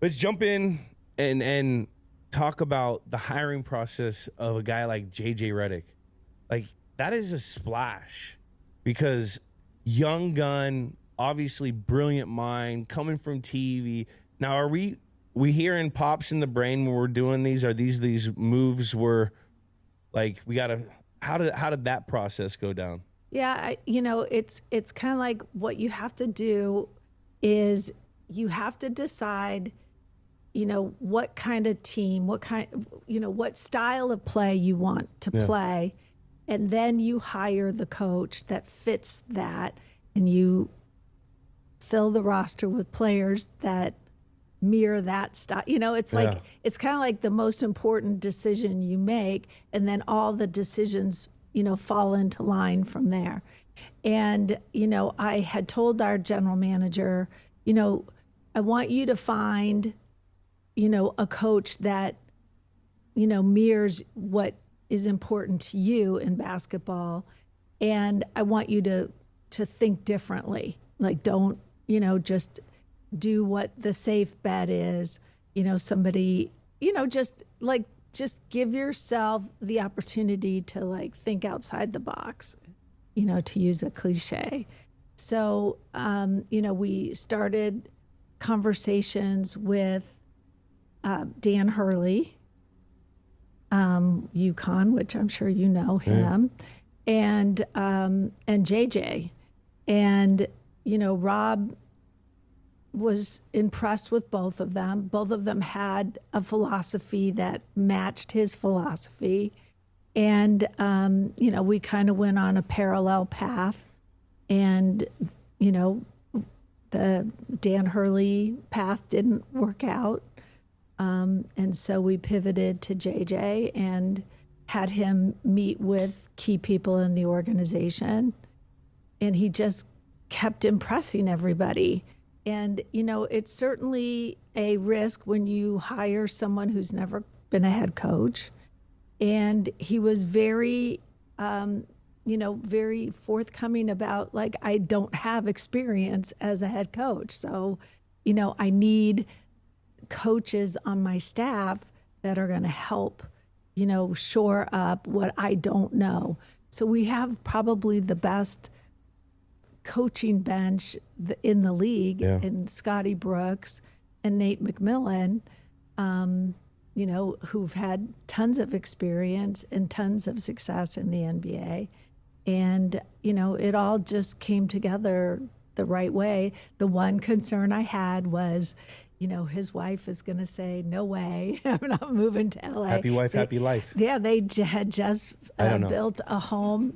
let's jump in and talk about the hiring process of a guy like JJ Redick. Like, that is a splash because young gun, obviously brilliant mind, coming from TV. Now, are we hearing pops in the brain when we're doing these? Are these moves where, like, we got to, how did that process go down? Yeah, it's kind of like what you have to do is you have to decide, what kind of team, what style of play you want to play. And then you hire the coach that fits that, and you fill the roster with players that mirror that style. It's like, it's kind of like the most important decision you make, and then all the decisions, fall into line from there. And, I had told our general manager, I want you to find, a coach that, mirrors what is important to you in basketball. And I want you to think differently. Like, don't, just do what the safe bet is, somebody, just give yourself the opportunity to like think outside the box, to use a cliche. So, we started conversations with Dan Hurley, UConn, which I'm sure you know him, and JJ. And, Rob was impressed with both of them. Both of them had a philosophy that matched his philosophy. And, we kind of went on a parallel path. And, the Dan Hurley path didn't work out. And so we pivoted to JJ and had him meet with key people in the organization. And he just kept impressing everybody. And, it's certainly a risk when you hire someone who's never been a head coach. And he was very, very forthcoming about, like, I don't have experience as a head coach. So, I need coaches on my staff that are going to help, shore up what I don't know. So we have probably the best coaching bench in the league, and Scotty Brooks and Nate McMillan, who've had tons of experience and tons of success in the NBA. And, it all just came together the right way. The one concern I had was, his wife is going to say, no way, I'm not moving to LA. Happy wife, happy life. Yeah, they had just built a home.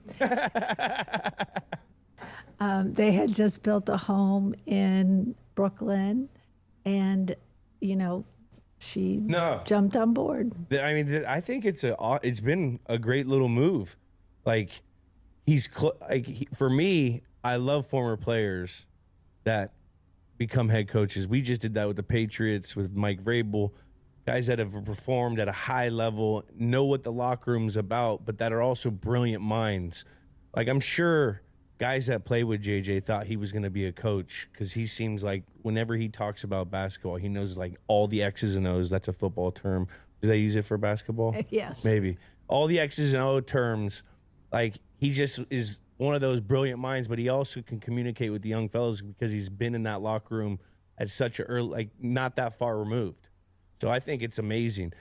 They had just built a home in Brooklyn, and, she jumped on board. I mean, I think it's been a great little move. Like, for me, I love former players that become head coaches. We just did that with the Patriots, with Mike Vrabel, guys that have performed at a high level, know what the locker room's about, but that are also brilliant minds. Like, I'm sure guys that play with JJ thought he was going to be a coach, because he seems like whenever he talks about basketball, he knows like all the X's and O's. That's a football term. Do they use it for basketball? Yes. Maybe. All the X's and O terms. Like, he just is one of those brilliant minds, but he also can communicate with the young fellas because he's been in that locker room at such a early, like, not that far removed. So I think it's amazing.